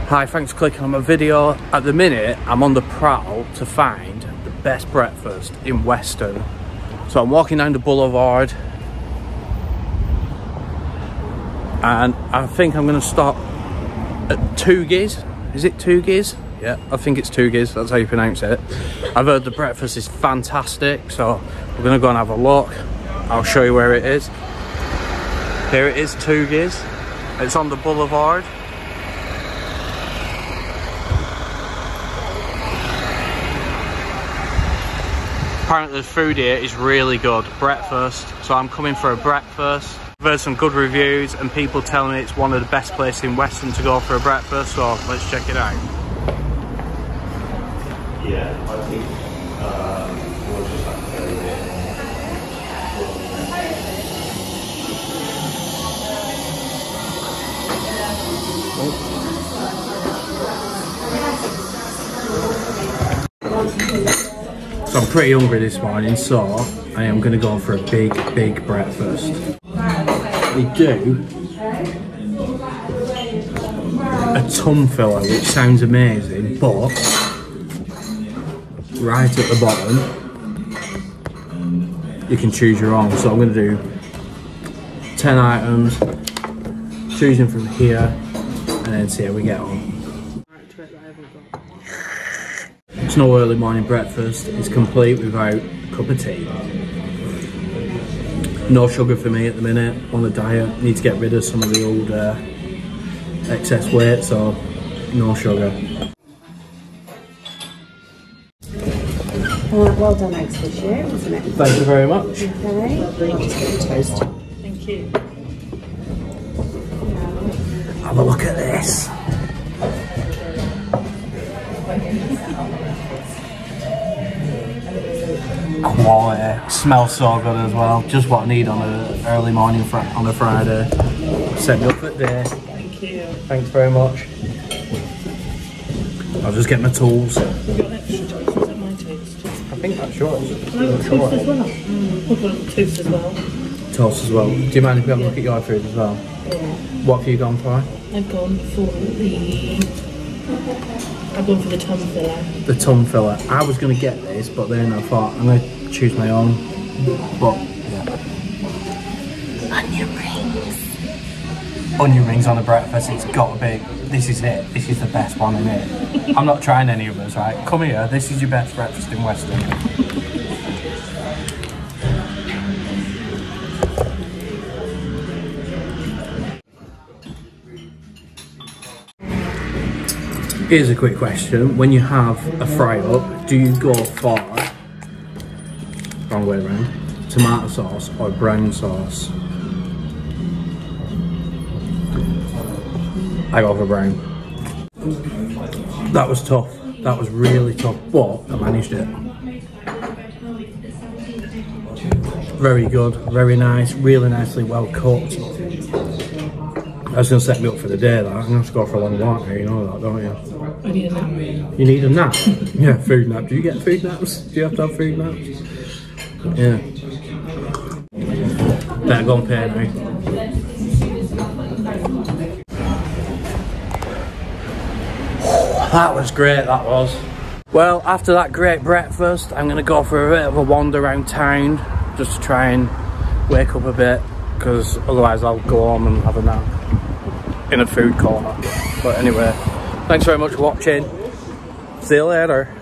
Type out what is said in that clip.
Hi, thanks for clicking on my video. At the minute, I'm on the prowl to find the best breakfast in Weston. So I'm walking down the boulevard and I think I'm going to stop at Toogies. Is it Toogies? Yeah, I think it's Toogies, that's how you pronounce it. I've heard the breakfast is fantastic, so we're going to go and have a look. I'll show you where it is. Here it is, Toogies. It's on the boulevard. Apparently the food here is really good, breakfast, so I'm coming for a breakfast. I've heard some good reviews and people telling me it's one of the best places in Weston to go for a breakfast, so let's check it out. Yeah, I think we'll just have to go there. So I'm pretty hungry this morning, so I am going to go for a big breakfast. We do a tongue filler, which sounds amazing, but right at the bottom you can choose your own. So I'm going to do 10 items, choosing from here, and then see how we get on. It's no early morning breakfast, it's complete without a cup of tea. No sugar for me at the minute, on a diet. Need to get rid of some of the old excess weight, so no sugar. Well done, eggs this year, isn't it? Thank you very much. Okay. Just get a toast. Thank you. Have a look at this. Quality, smells so good as well. Just what I need on an early morning on a Friday. Set me up for the day. Thank you. Thanks very much. I'll just get my tools. You've got extra toast, is that my toast? I think that's yours. Can I have toast as well? We've got toast as well. Toast as well. Do you mind if we have a look at your food as well? Yeah. What have you gone for? I've gone for the tongue filler. The tongue filler. I was going to get this, but then I thought I'm going to choose my own. But yeah. Onion rings. Onion rings on a breakfast. It's got to be. This is it. This is the best one in it. I'm not trying any of us, right? Come here. This is your best breakfast in Weston. Here's a quick question. When you have a fry up, do you go for, wrong way around, tomato sauce or brown sauce? I go for brown. That was tough. That was really tough, but I managed it. Very good, very nice, really nicely well cooked. That's going to set me up for the day, that. I'm going to have to go for a long walk here, you know that, don't you? I need a nap. You need a nap? Yeah, food nap. Do you get food naps? Do you have to have food naps? Yeah. Better go and pay now. That was great, that was. Well, after that great breakfast, I'm going to go for a bit of a wander around town, just to try and wake up a bit, because otherwise I'll go home and have a nap in a food corner. But anyway, thanks very much for watching. See you later.